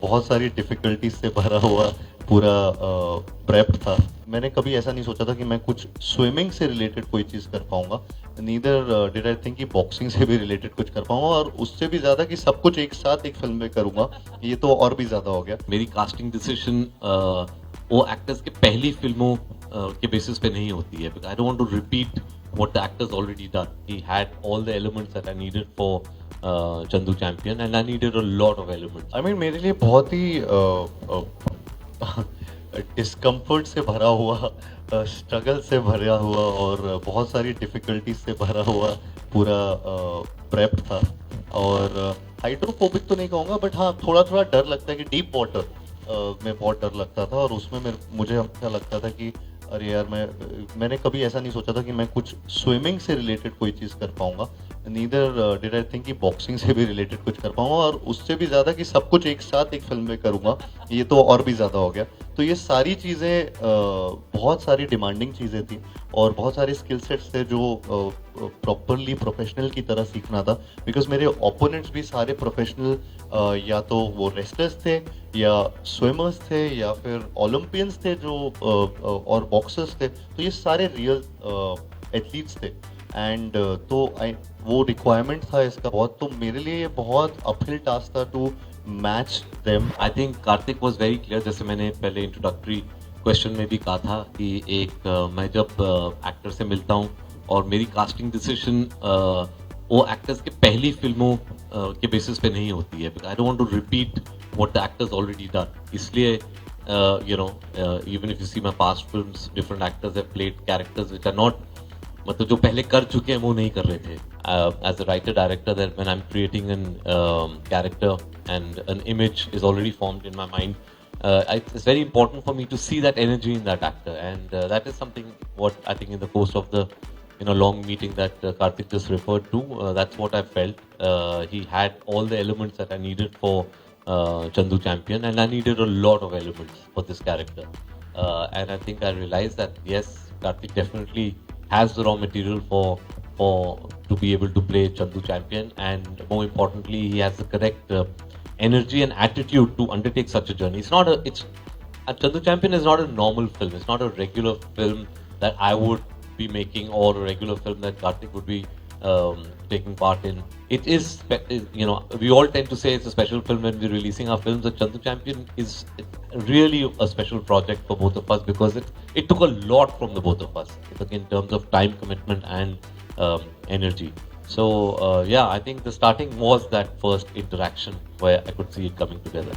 बहुत सारी डिफ़िकल्टीज़ से भरा हुआ पूरा प्रेप था। मैंने कभी ऐसा नहीं सोचा था कि मैं कुछ स्विमिंग से रिलेटेड कोई चीज़ कर पाऊँगा। नीदर डिड आई थिंक कि बॉक्सिंग से भी रिलेटेड कुछ कर पाऊँगा और उससे भी ज़्यादा कि सब कुछ एक साथ एक फ़िल्म में करूँगा, ये तो और भी ज़्यादा हो गया। मेरी कास्टिंग डिसीजन वो एक्टर्स के पहली फिल्मों के बेसिस पे नहीं होती है, I don't want to repeat what the actors already done. He had all the elements that I needed for Chandu Champion, and I needed a lot of elements. I mean मेरे लिए बहुत ही discomfort से भरा हुआ, struggle से भरा हुआ और बहुत सारी डिफ़िकल्टीज़ से भरा हुआ पूरा प्रेप था। और हाइड्रोफोबिक तो नहीं कहूँगा, बट हाँ, थोड़ा-थोड़ा डर लगता है कि डीप वाटर में बहुत डर लगता था और उसमें मुझे हमेशा लगता था कि अरे यार, मैंने कभी ऐसा नहीं सोचा था कि मैं कुछ स्विमिंग से रिलेटेड कोई चीज़ कर पाऊँगा। नीदर डिड आई थिंक कि बॉक्सिंग से भी रिलेटेड कुछ कर पाऊँगा और उससे भी ज़्यादा कि सब कुछ एक साथ एक फ़िल्म में करूँगा, ये तो और भी ज़्यादा हो गया। तो ये सारी चीज़ें बहुत सारी डिमांडिंग चीज़ें थी और बहुत सारे स्किल सेट्स थे जो प्रॉपरली प्रोफेशनल की तरह सीखना था। बिकॉज़ मेरे ओपोनेंट्स भी सारे प्रोफेशनल, या तो वो रेसलर्स थे या स्विमर्स थे या फिर ओलंपियंस थे जो और बॉक्सर्स थे। तो ये सारे रियल एथलीट्स थे एंड तो वो रिक्वायरमेंट था इसका बहुत, तो मेरे लिए ये बहुत अपहिल टास्क था to match them. I think Kartik was very clear, जैसे मैंने पहले इंट्रोडक्टरी क्वेश्चन में भी कहा था कि मैं जब एक्टर से मिलता हूँ और मेरी कास्टिंग डिसीजन वो एक्टर्स के पहली फिल्मों के बेसिस पे नहीं होती है, I don't want to repeat what the actors already done. इसलिए even if you see my past films, different actors have played characters which are not, मतलब जो पहले कर चुके हैं वो नहीं कर रहे थे. As a writer director, that when I'm creating an character and an image is already formed in my mind, it's very important for me to see that energy in that actor, and that is something what I think in the course of the long meeting that Karthik just referred to, that's what I felt. He had all the elements that I needed for Chandu Champion, and I needed a lot of elements for this character. And I think I realized that yes, Karthik definitely has the raw material for to be able to play Chandu Champion, and more importantly, he has the correct energy and attitude to undertake such a journey. Chandu Champion is not a normal film. It's not a regular film that I would be making or a regular film that Karthik would be taking part in. It is, we all tend to say it's a special film when we're releasing our films. The Chandu Champion is really a special project for both of us because it took a lot from the both of us in terms of time commitment and energy. So yeah, I think the starting was that first interaction where I could see it coming together.